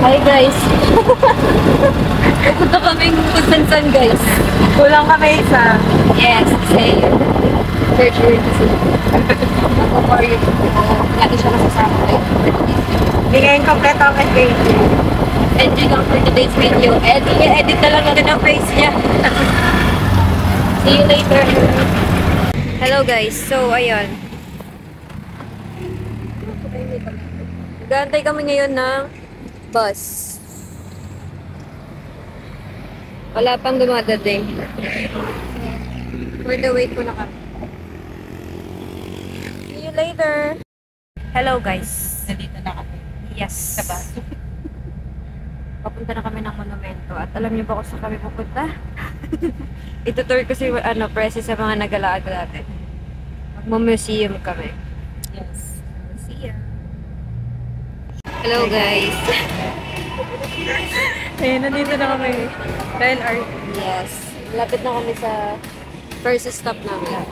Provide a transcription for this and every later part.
Hi guys! Pupunta kaming Kusansan guys. Kulang kami isa. Yes, same. Surgery kasi. Ako-warrior ko. Lagi siya nasasama kayo. Hindi ngayon kompleto ang adventure. Ending lang for today's video. Edit na lang natin ang face niya. See you later. Hello guys. So, ayun. Nag-aantay kami ngayon ng bus. Wala pang dumadating. For the wait ko na kami. See you later. Hello guys. Nandito na kami. Yes. Sa bus. Papunta na kami ng monumento. At alam niyo ba kung saan kami pupunta? Itutur ko si Presi sa mga nagalaag natin. Magmo-museum kami. Yes. Museum. Hello guys. Ayun, nandito na kami. Dahil art. Yes. Lapit na kami sa first stop namin.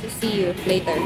So see you later.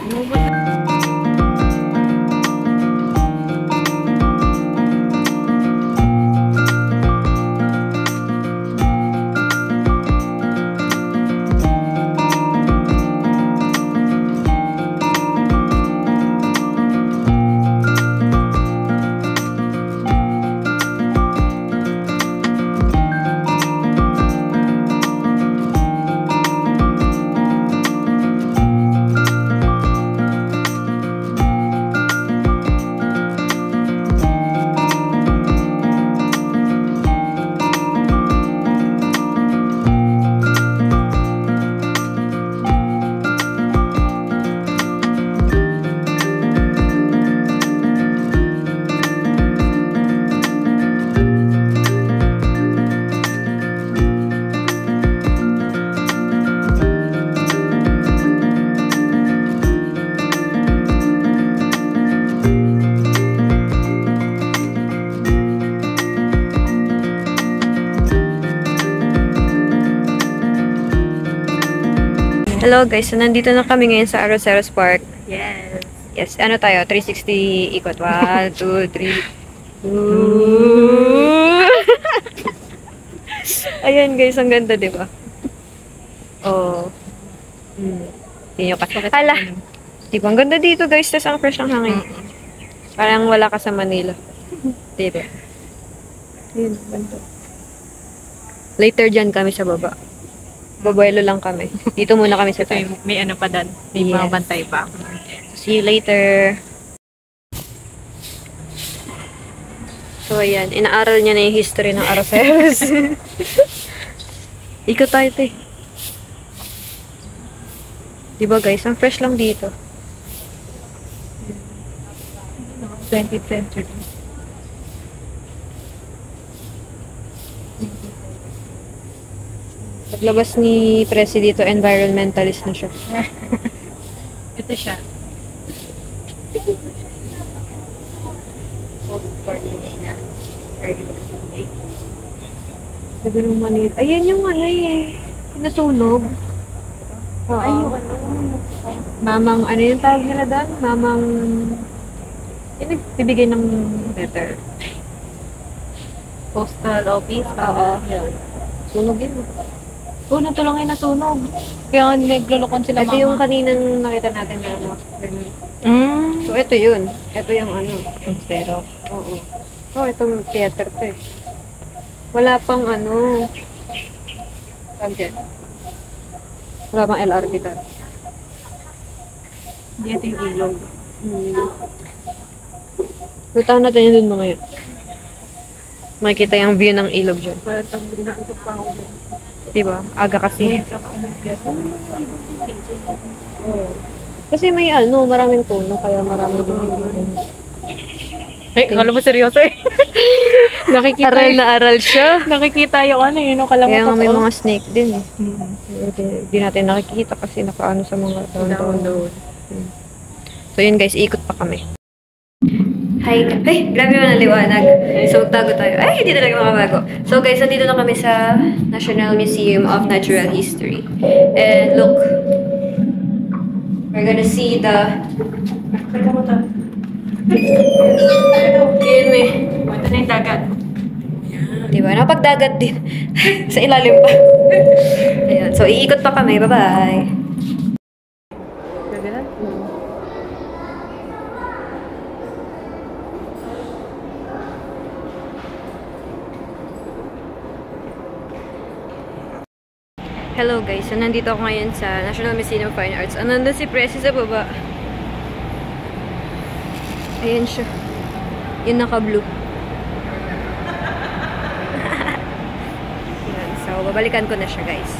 Hello guys, so nandito na kami ngayon sa Arroceros Park. Yes. Yes, ano tayo? 360 ikot. 1, 2, 3. Ayan guys, ang ganda, di ba? Oh. Hindi nyo pa. Hala. Di ba? Ang ganda dito guys, tas ang fresh ng hangin. Parang wala ka sa Manila. Di ba? Yun, ganda. Later dyan kami sa baba. Babuelo lang kami. Dito muna kami sa Ito tayo. may ano pa doon. May mga bantay pa. See you later. So, ayan. Inaaral niya na yung history ng Arroceros. Ikot tayo, te. Diba, guys? Ang fresh lang dito. 20th century. Paglabas ni Presi dito, environmentalist na siya. Ito siya. Sabi ng Manila. Ayan yung ano eh. Nasunog. Oo. Ay, yung ano. Mamang, ano yung tawag nila doon? Mamang, yung nagbibigay ng letter. Postal office. Oo. Yan. Sunog yun. Oo, natulong ay nasunog. Kaya nga naglulokon sila Ito yung kaninang nakita natin na ano. So, ito yun. Ito yung ano. Pero, Oo. Oh, itong theater to eh. Wala pang ano. Tawag dyan. Wala pang LRT to. hindi ito yung ilog. Puntahan natin yun dun mga yun. Makikita yung view ng ilog dyan. Wala itong ginagawa pa ako. Diba? Aga kasi. Kasi may ano, maraming puno, kaya maraming Ay, akala mo seryoso eh. Nakikita aral na aral siya. Nakikita yung ano yun. Kala mo Kaya nga may totoo. mga snake din eh. Hindi natin nakikita kasi nakaano sa mga Down. So yun guys, ikot pa kami. Hi! Ay, grabe mo ng liwanag. So, tago tayo. Ay, hindi talaga makabago. So guys, nandito na kami sa National Museum of Natural History. And look, we're gonna see the Yun eh. Ito na yung dagat. Diba? Napagdagat din. Sa ilalim pa. Ayan. So, iikot pa kami. Bye-bye. Gagalan? Hello guys. So, nandito ako ngayon sa National Museum of Fine Arts. Nandun si Presi sa baba. Ayan siya. Yung naka-blue. So, babalikan ko na siya guys.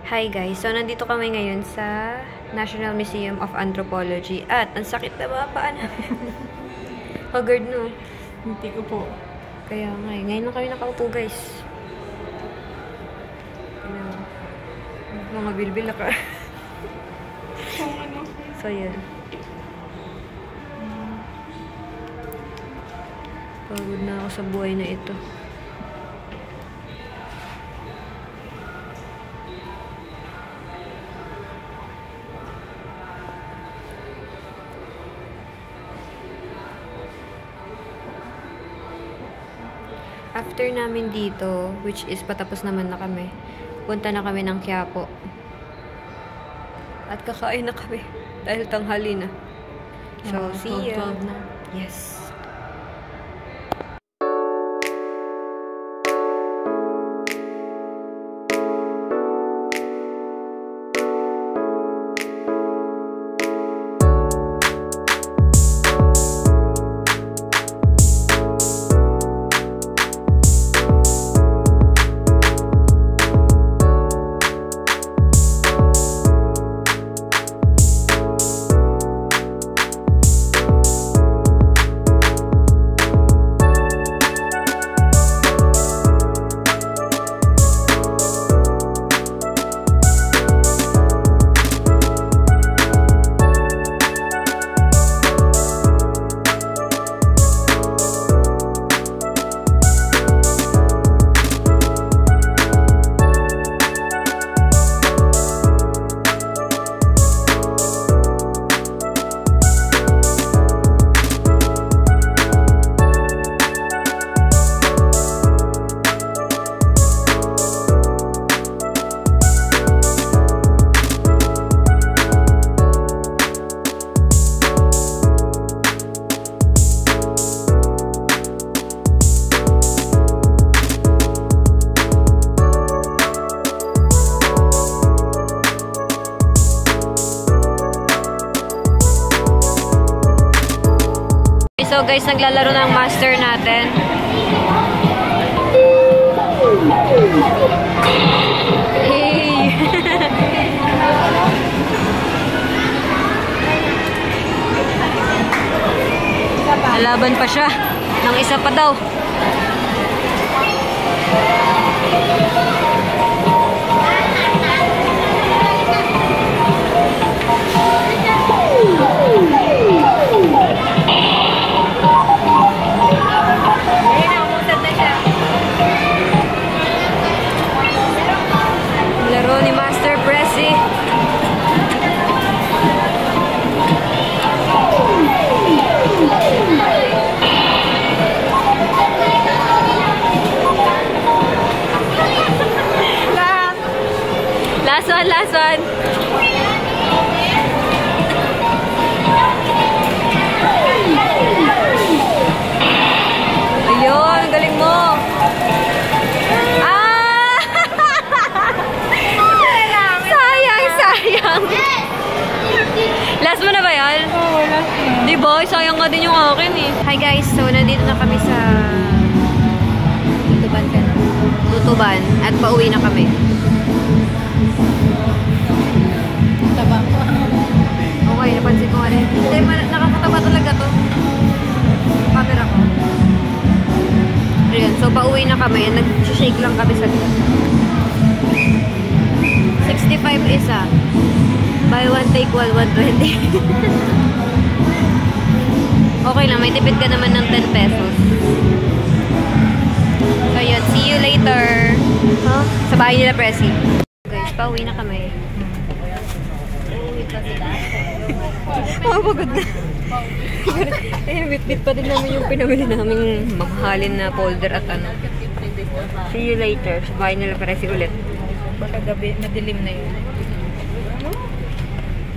Hi guys. So, nandito kami ngayon sa National Museum of Anthropology. At, ang sakit na mga paa namin. Haggard no. Hindi ko po. Kaya nga, ngayon lang kami nakaupo guys. Mga bilbil ka. So, yun. Pagod na ako sa buhay na ito. After namin dito, which is patapos naman na kami, punta na kami ng Quiapo. At kakain na kami. Dahil tanghali na. So, see ya. Yes. So guys, naglalaro ng master natin. Hey! Nalaban pa siya. Nang isa pa daw. Laro ni Master Presi. Last one. Ayun, galing mo. Sayang. Last mo na ba yan? Oo, wala. Diba? Sayang nga din yung akin eh. Hi guys, so nandito na kami sa Tutuban at pauwi na kami. Taba. Okay, napansin ko nga rin. Hindi, nakakataba talaga to. Camera ko. Ayan, so pauwi na kami. Nag-shake lang kami sa likod. 65 isa. Buy one, take one, 120. Okay lang, may tipid ka naman ng 10 pesos. So yun, see you later. Huh? Sa bahay nila, Presi. Guys, pauwi na kami. Uuwi pa sila. Pagod na. Eh, bit-bit pa din namin yung pinamili naming mamahalin na folder at ano. See you later. Sabay nila Presi ulit. Baka gabi, madilim na yun.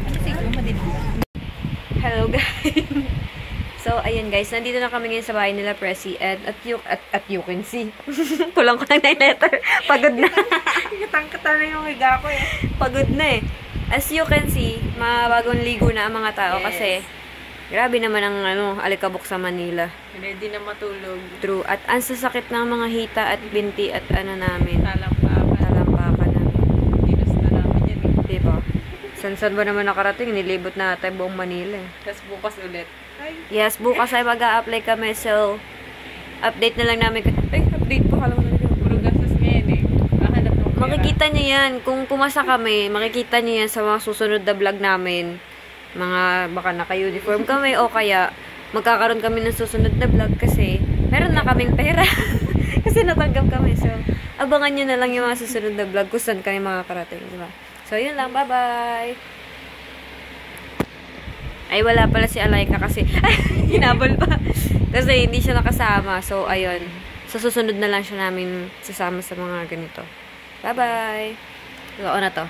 Ano siguro madilim na? Hello guys. So, ayun guys, nandito na kami ngayon sa bahay nila Presi at you can see. Kulang ko lang na yung letter. Pagod na. Katang-kata na yung higa ko eh. Pagod na eh. As you can see, bagong ligo na ang mga tao kasi grabe naman ang alikabok sa Manila. Ready na matulog. True. At ang sasakit ng mga hita at binti at ano namin. Talampakan. Talampakan namin. Dinos na namin yan eh. Diba? San ba naman nakarating? Nilibot na tayo buong Manila eh. Tapos bukas ulit. Ay. Yes, bukas ay mag-a-apply kami. So, update na lang namin. Ay, update pa. Kala ko na Puro gastos ngayon eh. Kahanap ng pera. makikita niyo yan. Kung pumasa kami, makikita niyo yan sa mga susunod na vlog namin. Mga, baka naka-uniform kami o kaya magkakaroon kami ng susunod na vlog kasi meron na kaming pera. Kasi natanggap kami. So, abangan nyo na lang yung mga susunod na vlog kung saan kami makakarating. Diba? So, yun lang. Bye-bye! Ay, wala pala si Alaika kasi hinabol pa. Kasi hindi siya nakasama. So, ayun. Sa susunod na lang siya namin sasama sa mga ganito. Bye-bye! Loko na to.